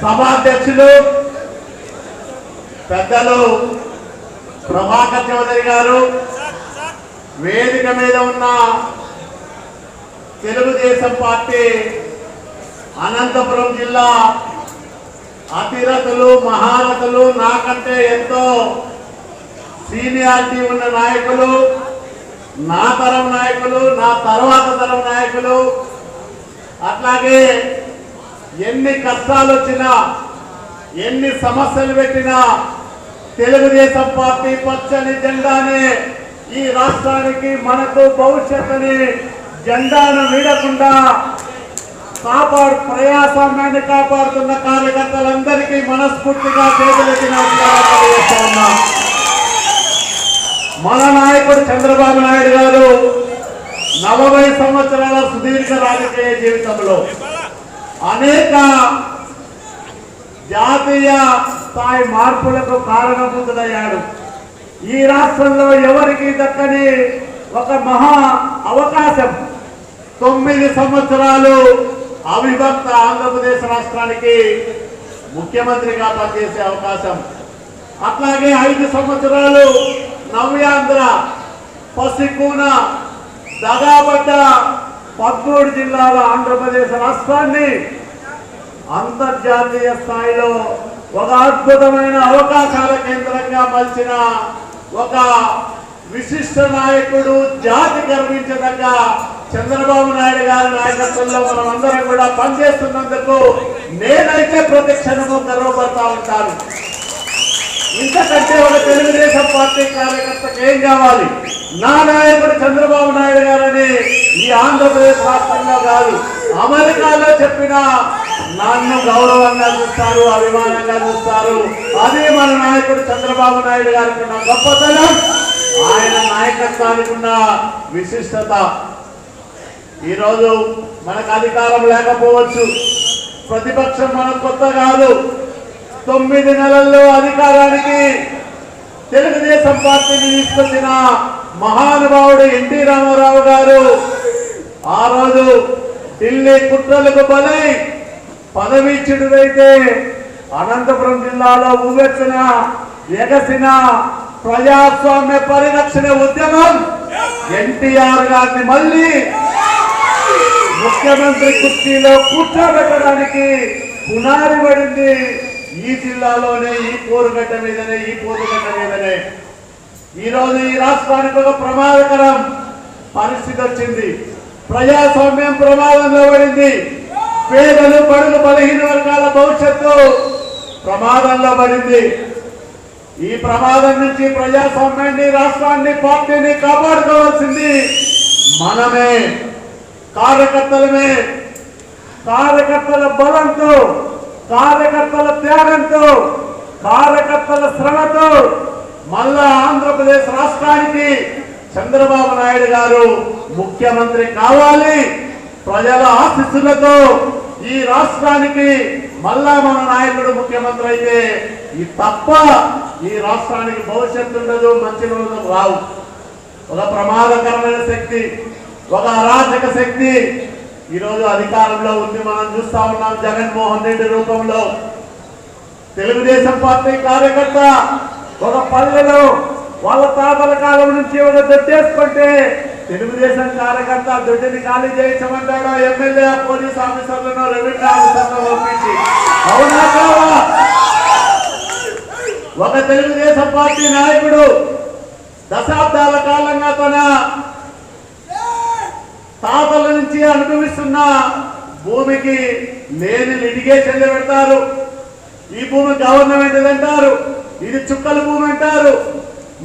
సభాధ్యక్షులు పెద్దలు ప్రభాకర్ చౌదరి గారు, వేదిక మీద ఉన్న తెలుగుదేశం పార్టీ అనంతపురం జిల్లా అతిరథులు, మహారథులు, నాకంటే ఎంతో సీనియారిటీ ఉన్న నాయకులు, నా తరం నాయకులు, నా తర్వాత తరం నాయకులు, అట్లాగే ఎన్ని కష్టాలు వచ్చినా ఎన్ని సమస్యలు పెట్టినా తెలుగుదేశం పార్టీ పచ్చని జెండానే ఈ రాష్ట్రానికి మనకు భవిష్యత్తుని జెండాను వీడకుండా ప్రజాస్వామ్యాన్ని కాపాడుతున్న కార్యకర్తలందరికీ మనస్ఫూర్తిగా చేతులెత్తి నమస్కారాలు చేస్తా ఉన్నా. మన నాయకుడు చంద్రబాబు నాయుడు గారు 40 సంవత్సరాల సుదీర్ఘ రాజకీయ జీవితంలో అనేక జాతీయ స్థాయి మార్పులకు కారణభూతుడయ్యాడు. ఈ రాష్ట్రంలో ఎవరికి దక్కని ఒక మహా అవకాశం 9 సంవత్సరాలు అవిభక్త ఆంధ్రప్రదేశ్ రాష్ట్రానికి ముఖ్యమంత్రిగా పనిచేసే అవకాశం, అట్లాగే 5 సంవత్సరాలు నవ్యాంధ్ర పసికూన దగాబడ్డ 13 జిల్లాల ఆంధ్రప్రదేశ్ రాష్ట్రాన్ని అంతర్జాతీయ స్థాయిలో ఒక అద్భుతమైన అవకాశాల కేంద్రంగా మలిచిన ఒక విశిష్ట నాయకుడు, జాతి గర్వించదగ్గ చంద్రబాబు నాయుడు గారి నాయకత్వంలో మనం అందరం కూడా పనిచేస్తున్నందుకు నేనైతే ప్రతి క్షణము గర్వపడతా ఉంటాను. ఇంతకంటే ఒక తెలుగుదేశం పార్టీ కార్యకర్తకు ఏం కావాలి? నా నాయకుడు చంద్రబాబు నాయుడు గారని ఈ ఆంధ్రప్రదేశ్ రాష్ట్రంలో కాదు, అమెరికాలో చెప్పిన నన్ను గౌరవంగా చూస్తారు, అభిమానంగా చూస్తారు. అదే మన నాయకుడు చంద్రబాబు నాయుడు గారికి ఉన్న గొప్పతనం, ఆయన నాయకత్వానికి ఉన్న విశిష్టత. ఈరోజు మనకు అధికారం లేకపోవచ్చు, ప్రతిపక్షం మనకు కొత్త కాదు. 9 నెలల్లో అధికారానికి తెలుగుదేశం పార్టీని తీసుకొచ్చిన మహానుభావుడు ఎన్టీ రామారావు గారు ఆ రోజు ఢిల్లీ కుట్రలకు బలై పదవీచ్యుడైతే అనంతపురం జిల్లాలో ఉవ్వెత్తున ఎగసిన ప్రజాస్వామ్య పరిరక్షణ ఉద్యమం ఎన్టీఆర్ గారిని మళ్ళీ ముఖ్యమంత్రి కుర్చీలో కూర్చోబెట్టడానికి పునాది పడింది ఈ జిల్లాలోనే, ఈ పోరుగడ్డ మీదనే, ఈ పోరుగడ్డ మీదనే. ఈరోజు ఈ రాష్ట్రానికి ఒక ప్రమాదకరం పరిస్థితి వచ్చింది. ప్రజాస్వామ్యం ప్రమాదంలో పడింది. పేదలు, బడుగు, బలహీన వర్గాల భవిష్యత్తు ప్రమాదంలో పడింది. ఈ ప్రమాదం నుంచి ప్రజాస్వామ్యాన్ని, రాష్ట్రాన్ని, పార్టీని కాపాడుకోవాల్సింది మనమే, కార్యకర్తలమే. కార్యకర్తల బలంతో, కార్యకర్తల త్యాగంతో, కార్యకర్తల శ్రమతో మళ్ళా ఆంధ్రప్రదేశ్ రాష్ట్రానికి చంద్రబాబు నాయుడు గారు ముఖ్యమంత్రి కావాలి. ప్రజల ఆశీస్సులతో ఈ రాష్ట్రానికి మళ్ళా మన నాయకుడు ముఖ్యమంత్రి అయితే ఈ తప్ప ఈ రాష్ట్రానికి భవిష్యత్తు ఉండదు, మంచి రోజులు రావు. ఒక ప్రమాదకరమైన శక్తి, ఒక అరాచక శక్తి ఈరోజు అధికారంలో ఉంది. మనం చూస్తా ఉన్నాం. జగన్మోహన్ రెడ్డి రూపంలో తెలుగుదేశం పార్టీ కార్యకర్త ఒక పల్లెలో వాళ్ళ తాతల కాలం నుంచి ఒక దొడ్డేసుకుంటే తెలుగుదేశం కార్యకర్త దొడ్డిని ఖాళీ చేయించమంటాడో ఎమ్మెల్యే, పోలీస్ ఆఫీసర్లను, రెవెన్యూ ఆఫీసర్లను పంపించి. అవునా కావా? ఒక తెలుగుదేశం పార్టీ నాయకుడు దశాబ్దాల కాలంగా తన తాతల నుంచి అనుభవిస్తున్న భూమికి లేని లిటిగేషన్లు పెడతారు. ఈ భూమి గవర్నమెంట్ అంటారు, ఇది చుక్కల భూమి అంటారు,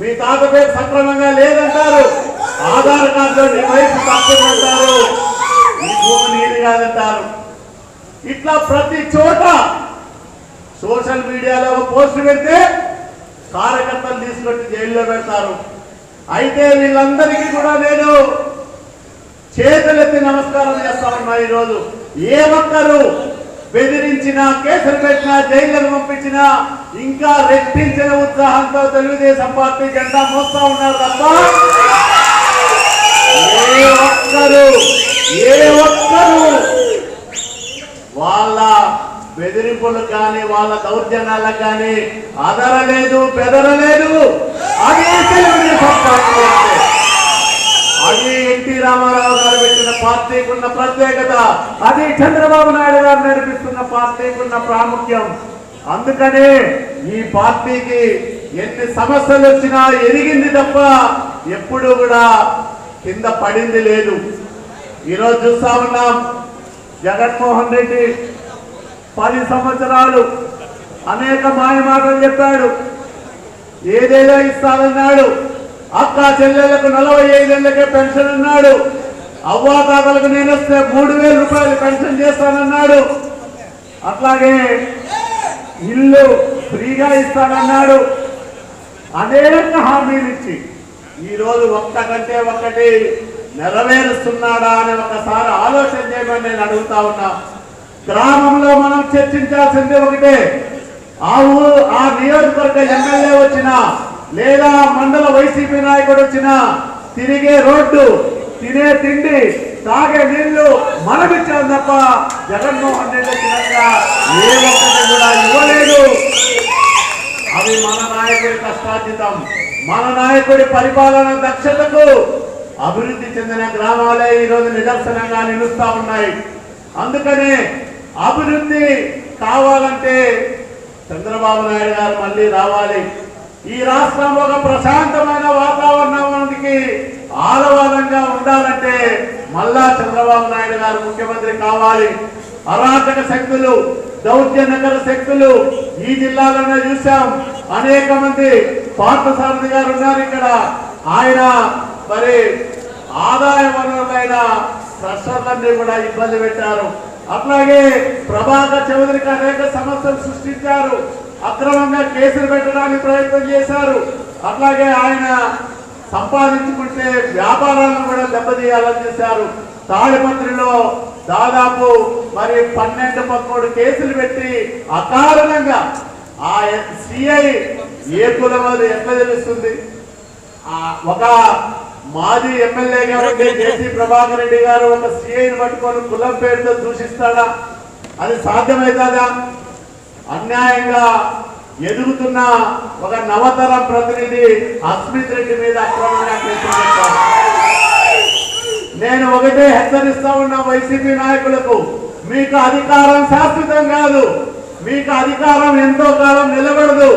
మీ తాత పేరు సక్రమంగా లేదంటారు, ఆధార్ కార్డులో నీ వయసు తక్కువంటారు, ఈ భూమి నీది కాదంటారు. ఇట్లా ప్రతి చోట సోషల్ మీడియాలో ఒక పోస్ట్ పెడితే కార్యకర్తలు తీసుకొచ్చి జైల్లో పెడతారు. అయితే వీళ్ళందరికీ కూడా నేను చేతులెత్తి నమస్కారం చేస్తా ఉన్నా. ఈరోజు ఏ ఒక్కరు బెదిరించినా, కేసులు పెట్టినా, జైళ్లకు పంపించినా ఇంకా రెట్టించిన ఉత్సాహంతో తెలుగుదేశం పార్టీ జెండా మోస్తా ఉన్నారు తప్ప ఏ ఒక్కరు వాళ్ళ బెదిరింపులకు కానీ వాళ్ళ దౌర్జన్యాలకు కానీ అదరలేదు బెదరలేదు. అది అది ఎన్టీ రామారావు గారు పెట్టిన పార్టీకి ఉన్న ప్రత్యేకత, అది చంద్రబాబు నాయుడు గారు నడిపిస్తున్న పార్టీకి ఉన్న ప్రాముఖ్యం. అందుకనే ఈ పార్టీకి ఎన్ని సమస్యలు వచ్చినా ఎరిగింది తప్ప ఎప్పుడు కూడా కింద పడింది లేదు. ఈరోజు చూస్తా ఉన్నాం, జగన్మోహన్ రెడ్డి 10 సంవత్సరాలు అనేక మాయ మాటలు చెప్పాడు, ఏదేదో ఇస్తానన్నాడు. అక్క చెల్లెళ్లకు 45 ఏళ్లకే పెన్షన్ అన్నాడు. అవ్వాతాతలకు నేను వస్తే 3000 రూపాయలు పెన్షన్ చేస్తానన్నాడు. అట్లాగే ఇల్లు ఫ్రీగా ఇస్తానన్నాడు. అనేక హామీలు ఇచ్చి ఈరోజు ఒక్కటంటే ఒక్కటి నెరవేరుస్తున్నాడా అని ఒకసారి ఆలోచన చేయమని నేను అడుగుతా ఉన్నా. గ్రామంలో మనం చర్చించాల్సింది ఒకటే, ఆ నియోజకవర్గ ఎమ్మెల్యే వచ్చినా లేదా మండల వైసీపీ నాయకుడు వచ్చినా తిరిగే రోడ్డు, తినే తిండి, తాగే నీళ్లు మనమిచ్చాం తప్ప జగన్మోహన్ రెడ్డి వచ్చినాక ఏ ఒక్కటి కూడా ఇవ్వలేదు. అవి మన నాయకుడి కష్టార్జితం, మన నాయకుడి పరిపాలన దక్షతకు అభివృద్ధి చెందిన గ్రామాలే ఈరోజు నిదర్శనంగా నిలుస్తా ఉన్నాయి. అందుకనే అభివృద్ధి కావాలంటే చంద్రబాబు నాయుడు గారు మళ్ళీ రావాలి. ఈ రాష్ట్రం ఒక ప్రశాంతమైన వాతావరణానికి ఆలవాలంగా ఉండాలంటే మళ్ళా చంద్రబాబు నాయుడు గారు ముఖ్యమంత్రి కావాలి. అరాచక శక్తులు, దౌర్జన్యకర శక్తులు ఈ జిల్లాలోనే చూసాం. అనేక మంది పార్థసారథి గారు ఉన్నారు ఇక్కడ, ఆయన మరి ఆదాయ వనరులైన ట్రస్టర్లన్నీ కూడా ఇబ్బంది పెట్టారు. అట్లాగే ప్రభాకర్ చౌదరికి అనేక సమస్యలు సృష్టించారు, అక్రమంగా కేసులు పెట్టడానికి ప్రయత్నం చేశారు. అట్లాగే ఆయన సంపాదించుకుంటే వ్యాపారాలను కూడా దెబ్బతీయాలని చేశారు. తాడిపత్రిలో దాదాపు మరి 12-13 కేసులు పెట్టి అకారణంగా ఆ సిఐ ఏ కులం అది ఎట్లా తెలుస్తుంది? ఒక మాజీ ఎమ్మెల్యేగా ఉండే జేసీ ప్రభాకర్ రెడ్డి గారు ఒక సిఐని పట్టుకొని కులం పేరుతో దూషిస్తాడా? అది సాధ్యమవుతుందా? అన్యాయంగా ఎదుగుతున్న ఒక నవతరం ప్రతినిధి అస్మిత్ రెడ్డి మీద అక్రమంగా కేసులు పెట్టారు. నేను ఒకటే హెచ్చరిస్తా ఉన్న వైసీపీ నాయకులకు, మీకు అధికారం శాశ్వతం కాదు, మీకు అధికారం ఎంతో కాలం నిలబడదు.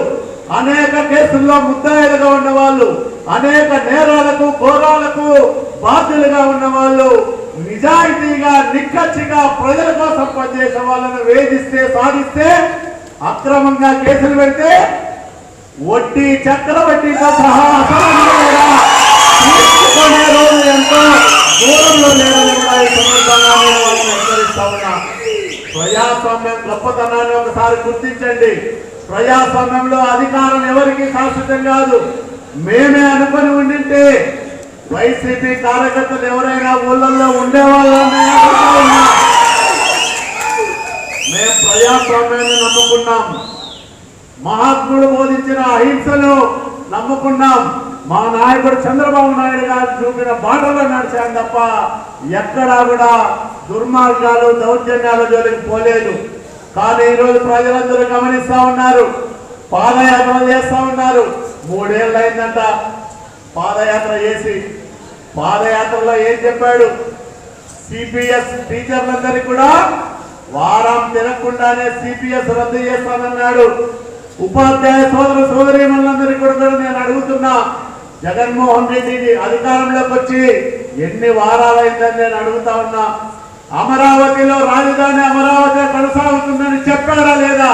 అనేక కేసుల్లో ముద్దాయిలుగా ఉన్న వాళ్ళు, అనేక నేరాలకు ఘోరాలకు బాధ్యులుగా ఉన్న వాళ్ళు, నిజాయితీగా నిక్కచ్చిగా ప్రజల కోసం పనిచేసే వాళ్ళను వేధిస్తే, సాధిస్తే, అక్రమంగా కేసులు పెడితే వడ్డీ చక్రవడ్డీతో సహా తీసుకునే రోజు ఎంతో దూరంలో లేదని కూడా ఈ సందర్భంగా నేను వాళ్ళని హెచ్చరిస్తా ఉన్నా. ప్రజాస్వామ్యం గొప్పతనాన్ని ఒకసారి గుర్తించండి. ప్రజాస్వామ్యంలో అధికారం ఎవరికి శాశ్వతం కాదు. మేమే అనుకుని ఉండింటే వైసీపీ కార్యకర్తలు ఎవరైనా ఊళ్ళల్లో ఉండేవాళ్ళని మేము ప్రజాస్వామ్యాన్ని నమ్ముకున్నాం. మహాత్ముడు బోధించిన అహింసను నమ్ముకున్నాం. మా నాయకుడు చంద్రబాబు నాయుడు గారు చూపిన బాటలో నడిచాం తప్ప ఎక్కడా కూడా దుర్మార్గాలు, దౌర్జన్యాల జోలికి పోలేదు. కానీ ఈరోజు ప్రజలందరూ గమనిస్తా ఉన్నారు, పాదయాత్ర చేస్తా ఉన్నారు. 3 ఏళ్ళు అయిందంట పాదయాత్ర చేసి. పాదయాత్రలో ఏం చెప్పాడు? సిపిఎస్ టీచర్లందరికీ కూడా వారం తినకుండానే సిపిఎస్ రద్దు చేస్తానన్నాడు. ఉపాధ్యాయ సోదర సోదరీమణులందరికీ కూడా నేను అడుగుతున్నా, జగన్మోహన్ రెడ్డి అధికారంలోకి వచ్చి ఎన్ని వారాలైందని నేను అడుగుతా ఉన్నా. అమరావతిలో రాజధాని అమరావతి కొనసాగుతుందని చెప్పాడా లేదా?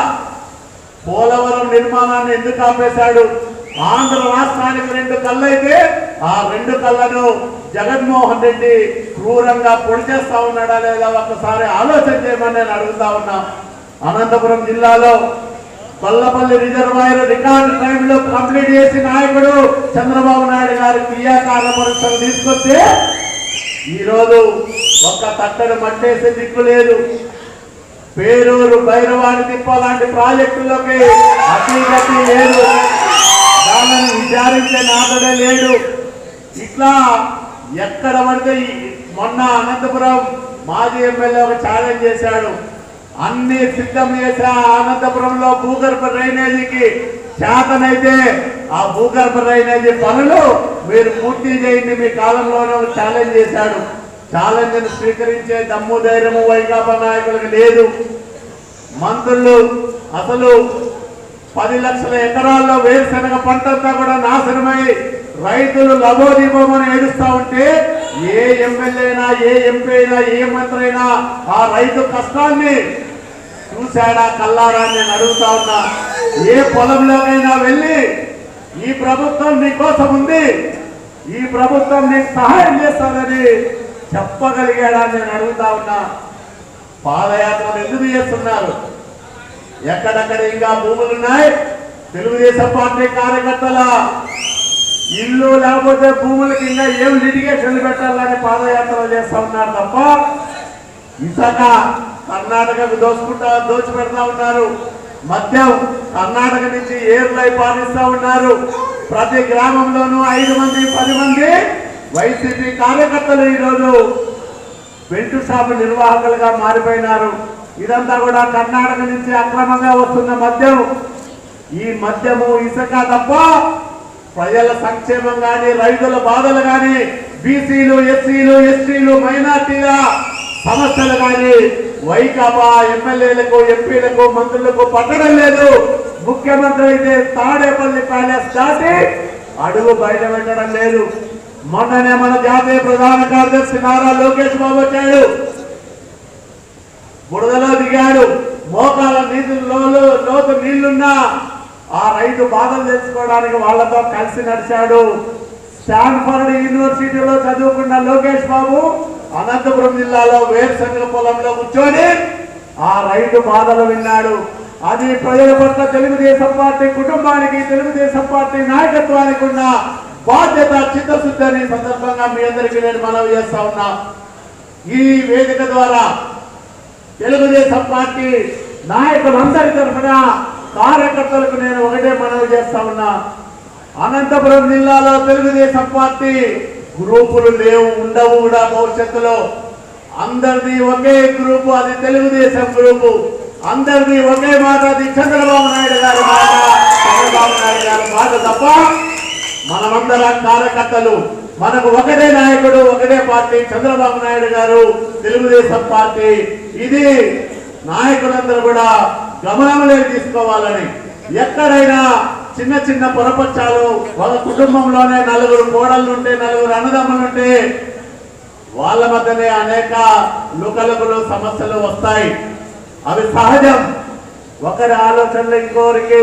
పోలవరం నిర్మాణాన్ని ఎందుకు ఆపేశాడు? ఆంధ్ర రాష్ట్రానికి 2 కళ్ళు అయితే ఆ 2 కళ్ళను జగన్మోహన్ రెడ్డి క్రూరంగా పొడి చేస్తా ఉన్నాడా లేదా? ఒకసారి ఆలోచన చేయమని నేను అడుగుతా ఉన్నా. అనంతపురం జిల్లాలో కొల్లపల్లి రిజర్వాయర్ రికార్డు టైంలో కంప్లీట్ చేసి నాయకుడు చంద్రబాబు నాయుడు గారు క్రియాకారణ పరీక్షలు తీసుకొస్తే ఈరోజు ఒక్క తట్టడు మట్టేసే దిక్కు లేదు. పేరూరు భైరవాణి తిప్ప లాంటి ప్రాజెక్టులకి అతిగతి లేదు, దానిని విచారించే నాథుడే లేడు. ఇట్లా ఎక్కడ పడితే మొన్న అనంతపురం మాజీ ఎమ్మెల్యే ఒక ఛాలెంజ్ చేశాడు, అన్ని సిద్ధం చేసా. అనంతపురంలో భూగర్భ డ్రైనేజీకి చేతనైతే ఆ భూగర్భ డ్రైనేజీ పనులు మీరు పూర్తి చేయండి, మీ కాలంలోనే ఛాలెంజ్ చేశాడు. ఛాలెంజ్ స్వీకరించే దమ్ము ధైర్యము వైకాపా నాయకులకు లేదు. మంత్రులు అసలు 10 లక్షల ఎకరాల్లో వేరుశనగ పంటంతా కూడా నాశనమై రైతులు లబోదీపమని ఏడుస్తా ఉంటే ఏ ఎమ్మెల్యే అయినా, ఏ ఎంపీ అయినా, ఏ మంత్రి అయినా ఆ రైతు కష్టాన్ని చూశాడా కల్లారా? నేను అడుగుతా ఉన్నా. ఏ పొలంలోకైనా వెళ్ళి ఈ ప్రభుత్వం నీకోసం ఉంది, ఈ ప్రభుత్వం నీకు సహాయం చేస్తానని చెప్పగలిగాడా? నేను అడుగుతా ఉన్నా. పాదయాత్రలు ఎందుకు చేస్తున్నారు? ఎక్కడెక్కడ ఇంకా భూములున్నాయి? తెలుగుదేశం పార్టీ కార్యకర్తల ఇల్లు లేకపోతే భూములకి ఇంకా ఏం లిటిగేషన్లు పెట్టాలని పాదయాత్రలు చేస్తా ఉన్నారు తప్ప ఇసుక కర్ణాటకకు దోచి పెడతా ఉన్నారు. మద్యం కర్ణాటక నుంచి ఏర్లై పాలిస్తా ఉన్నారు. ప్రతి గ్రామంలోనూ 5 మంది 10 మంది వైసీపీ కార్యకర్తలు ఈరోజు బెల్ట్ షాపు నిర్వాహకులుగా మారిపోయినారు. ఇదంతా కూడా కర్ణాటక నుంచి అక్రమంగా వస్తున్న మద్యం. ఈ మద్యము ఇసుక తప్ప ప్రజల సంక్షేమం కానీ, రైతుల బాధలు కానీ, బీసీలు, ఎస్సీలు, ఎస్టీలు, మైనార్టీల సమస్యలు కానీ వైకాపా ఎమ్మెల్యేలకు, ఎంపీలకు, మంత్రులకు పట్టడం లేదు. ముఖ్యమంత్రి అయితే తాడేపల్లి ప్యాలెస్ దాటి అడుగు బయట పెట్టడం లేదు. మొన్ననే మన జాతీయ ప్రధాన కార్యదర్శి నారా లోకేష్ బాబు వచ్చాడు, బురదలో దిగాడు. మోకాల లోతు నీళ్లున్నా ఆ రైతు బాధలు తెలుసుకోవడానికి వాళ్ళతో కలిసి నడిచాడు. స్టాన్ఫర్డ్ యూనివర్సిటీలో చదువుకున్న లోకేష్ బాబు అనంతపురం జిల్లాలో వేరుశనగ పొలంలో కూర్చొని ఆ రైతు బాధలు విన్నాడు. అది ప్రజల పట్ల తెలుగుదేశం పార్టీ కుటుంబానికి, తెలుగుదేశం పార్టీ నాయకత్వానికి ఉన్న బాధ్యత, చిత్తశుద్ధి అనే సందర్భంగా మీ అందరికీ నేను మనవి చేస్తా ఉన్నా. ఈ వేదిక ద్వారా తెలుగుదేశం పార్టీ నాయకులందరి తరఫున కార్యకర్తలకు నేను ఒకటే మనవి చేస్తా ఉన్నా. అనంతపురం జిల్లాలో తెలుగుదేశం పార్టీ గ్రూపులు లేవు, ఉండవు కూడా భవిష్యత్తులో. అందరిది ఒకే గ్రూపు, అది తెలుగుదేశం గ్రూపు. అందరిది ఒకే మాట, అది చంద్రబాబు నాయుడు గారి మాట, చంద్రబాబు నాయుడు గారి మాట తప్ప మనమందరం కార్యకర్తలు. మనకు ఒకటే నాయకుడు, ఒకటే పార్టీ, చంద్రబాబు నాయుడు గారు, తెలుగుదేశం పార్టీ. ఇది నాయకులందరూ కూడా గమనంలోకి తీసుకోవాలని. ఎక్కడైనా చిన్న చిన్న పొరపచ్చాలు, ఒక కుటుంబంలోనే 4 కోడళ్ళుంటే, 4 అన్నదమ్ములుంటే వాళ్ళ మధ్యనే అనేక లుకలుకలు సమస్యలు వస్తాయి. అవి సహజం. ఒకరి ఆలోచనలు ఇంకోరికి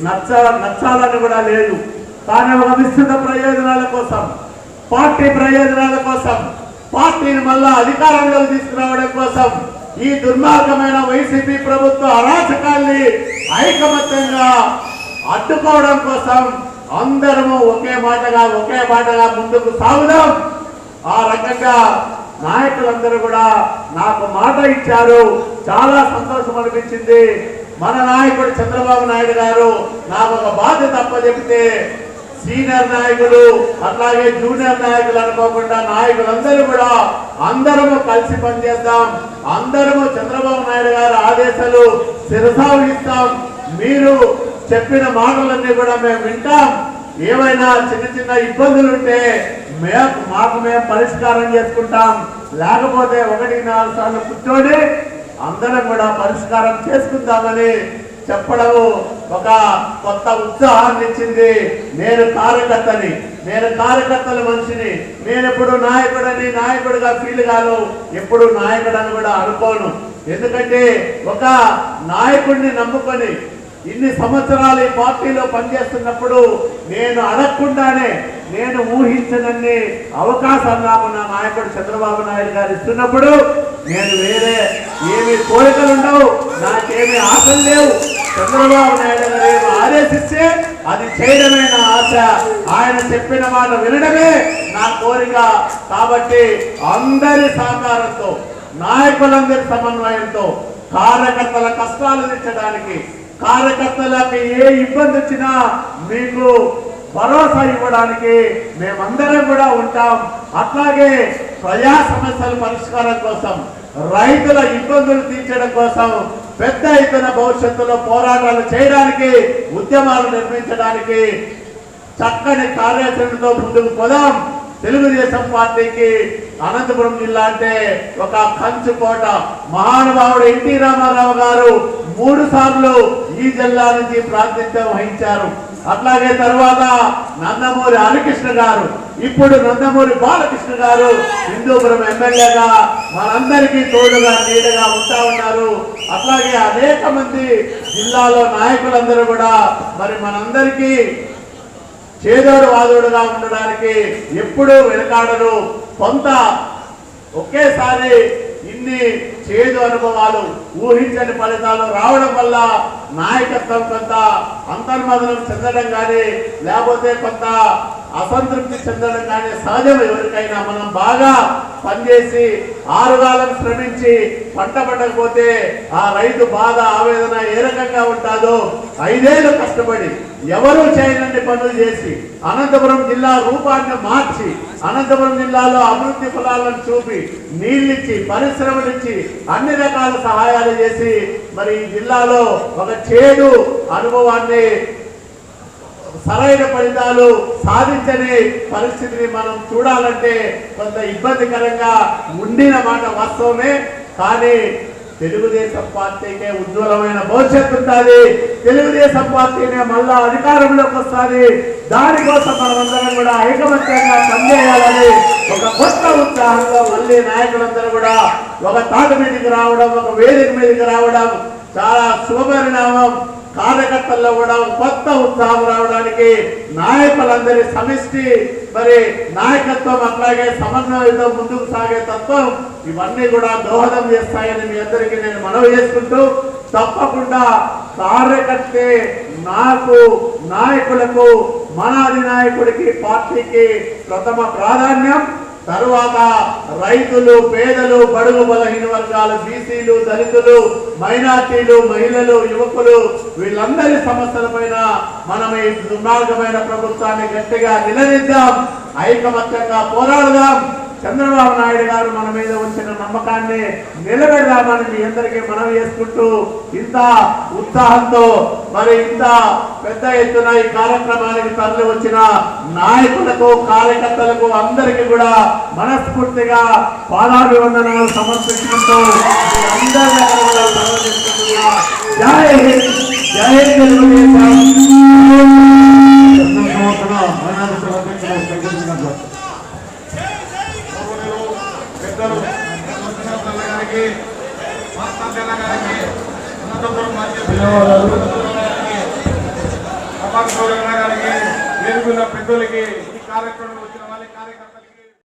నచ్చాలని కూడా లేదు. కానీ ఒక విస్తృత ప్రయోజనాల కోసం, పార్టీ ప్రయోజనాల కోసం, పార్టీని మళ్ళా అధికారంలోకి తీసుకురావడం కోసం ఈ దుర్మార్గమైన వైసీపీ ప్రభుత్వ అరాచకాల్ని ఐకమత్యంగా అడ్డుకోవడం కోసం అందరము ఒకే మాటగా ముందుకు సాగుదాం. ఆ రకంగా నాయకులందరూ కూడా నాకు మాట ఇచ్చారు. చాలా సంతోషం అనిపించింది. మన నాయకుడు చంద్రబాబు నాయుడు గారు నాకు ఒక బాధ్యత అప్పచెప్తే సీనియర్ నాయకులు అట్లాగే జూనియర్ నాయకులు అనుకోకుండా నాయకులందరూ కూడా అందరము కలిసి పనిచేద్దాం. అందరము చంద్రబాబు నాయుడు గారి ఆదేశాలు శిరసావహిస్తాం. మీరు చెప్పిన మాటలన్నీ కూడా మేము వింటాం. ఏమైనా చిన్న చిన్న ఇబ్బందులు ఉంటే మాకు మేము పరిష్కారం చేసుకుంటాం. లేకపోతే 1-4 సార్లు కూర్చొని అందరం కూడా పరిష్కారం చేసుకుందామని చెప్పడం ఒక కొత్త ఉత్సాహాన్ని ఇచ్చింది. నేను కార్యకర్తని, నేను కార్యకర్తల మనిషిని. నేను ఎప్పుడు నాయకుడిగా ఫీల్ కాను, ఎప్పుడు నాయకుడని కూడా అనుకోను. ఎందుకంటే ఒక నాయకుడిని నమ్ముకొని ఇన్ని సంవత్సరాలు ఈ పార్టీలో పనిచేస్తున్నప్పుడు నేను అడగకుండానే, నేను ఊహించనన్ని అవకాశాలు నాకు నా నాయకుడు చంద్రబాబు నాయుడు గారు ఇస్తున్నప్పుడు నేను వేరే ఏమి కోరికలు ఉండవు, నాకేమీ ఆశలు లేవు. చంద్రబాబు నాయుడు గారు ఏమి ఆదేశిస్తే అది చేయడమే నా ఆశ. ఆయన చెప్పిన మాట వినడమే నా కోరిక. కాబట్టి అందరి సహకారంతో, నాయకులందరి సమన్వయంతో, కార్యకర్తల కష్టాలు తీర్చడానికి, కార్యకర్తలకు ఏ ఇబ్బంది వచ్చినా మీకు భరోసా ఇవ్వడానికి మేమందరం కూడా ఉంటాం. అట్లాగే ప్రజా సమస్యల పరిష్కారం కోసం, రైతుల ఇబ్బందులు తీర్చడం కోసం పెద్ద ఎత్తున భవిష్యత్తులో పోరాటాలు చేయడానికి, ఉద్యమాలు నిర్మించడానికి చక్కని కార్యాచరణతో ముందుకు పోదాం. తెలుగుదేశం పార్టీకి అనంతపురం జిల్లా అంటే ఒక కంచుకోట. మహానుభావుడు ఎన్టీ రామారావు గారు 3 సార్లు ఈ జిల్లా నుంచి ప్రాతినిధ్యం వహించారు. అట్లాగే తర్వాత నందమూరి హరికృష్ణ గారు, ఇప్పుడు నందమూరి బాలకృష్ణ గారు హిందూపురం ఎమ్మెల్యేగా మనందరికీ తోడుగా నీడగా ఉంటా ఉన్నారు. అట్లాగే అనేక మంది జిల్లాలో నాయకులందరూ కూడా మరి మనందరికీ చేదోడు వాదోడుగా ఉండడానికి ఎప్పుడూ వెనకాడరు. కొంత ఒకేసారి ఇన్ని చేదు అనుభవాలు, ఊహించని ఫలితాలు రావడం వల్ల నాయకత్వం కొంత అంతర్మదనం చెందడం కానీ, లేకపోతే కొంత అసంతృప్తి చెందడం కానీ సహజం. ఎవరికైనా మనం బాగా పనిచేసి 6 కాలం శ్రమించి పంట పడకపోతే ఆ రైతు బాధ, ఆవేదన ఏ రకంగా ఉంటుందో 5 ఏళ్ళు కష్టపడి ఎవరూ చేయనన్ని పనులు చేసి అనంతపురం జిల్లా రూపాన్ని మార్చి అనంతపురం జిల్లాలో అభివృద్ధి ఫలాలను చూపి నీళ్ళిచ్చి పరిశ్రమలిచ్చి అన్ని రకాల సహాయాలు చేసి మరి ఈ జిల్లాలో ఒక చేదు అనుభవాన్ని, సరైన ఫలితాలు సాధించని పరిస్థితిని మనం చూడాలంటే కొంత ఇబ్బందికరంగా ఉండిన మాట వాస్తవమే. కానీ తెలుగుదేశం పార్టీకే ఉజ్వలమైన భవిష్యత్తు ఉంటుంది. తెలుగుదేశం పార్టీనే మళ్ళా అధికారంలోకి వస్తుంది. దానికోసం మనమందరం కూడా ఐకమత్యంగా పనిచేయాలని ఒక కొత్త ఉత్సాహంలో మళ్ళీ నాయకులందరూ కూడా ఒక తాటి మీదకి రావడం, ఒక వేదిక మీదకి రావడం చాలా శుభపరిణామం. కార్యకర్తల్లో కూడా కొత్త ఉత్సాహం రావడానికి నాయకులందరి సమిష్టి మరి నాయకత్వం, అట్లాగే సమన్వయంతో ముందుకు సాగే తత్వం ఇవన్నీ కూడా దోహదం చేస్తాయని మీ అందరికీ నేను మనవి చేసుకుంటూ, తప్పకుండా కార్యకర్తే నాకు, నాయకులకు, మన అధినాయకుడికి, పార్టీకి ప్రథమ ప్రాధాన్యం. తరువాత రైతులు, పేదలు, బడుగు బలహీన వర్గాలు, బీసీలు, దళితులు, మైనార్టీలు, మహిళలు, యువకులు వీళ్ళందరి సమస్యలపైన మనం ఈ దుర్మార్గమైన ప్రభుత్వాన్ని గట్టిగా నిలదీద్దాం, ఐకమత్యంగా పోరాడదాం. చంద్రబాబు నాయుడు గారు మన మీద ఉంచిన నమ్మకాన్ని నిలబెడదామని మీ అందరికీ మనవి చేసుకుంటూ, ఇంత ఉత్సాహంతో మరి ఇంత పెద్ద ఎత్తున ఈ కార్యక్రమానికి తరలి వచ్చిన నాయకులకు, కార్యకర్తలకు అందరికీ కూడా మనస్ఫూర్తిగా పాదాభివందనాలు సమర్పించుకుంటూ జై హింద్, జై తెలుగుదేశం. పెద్దలకి ఈ కార్యక్రమంలో వచ్చిన వాళ్ళ కార్యకర్తలకి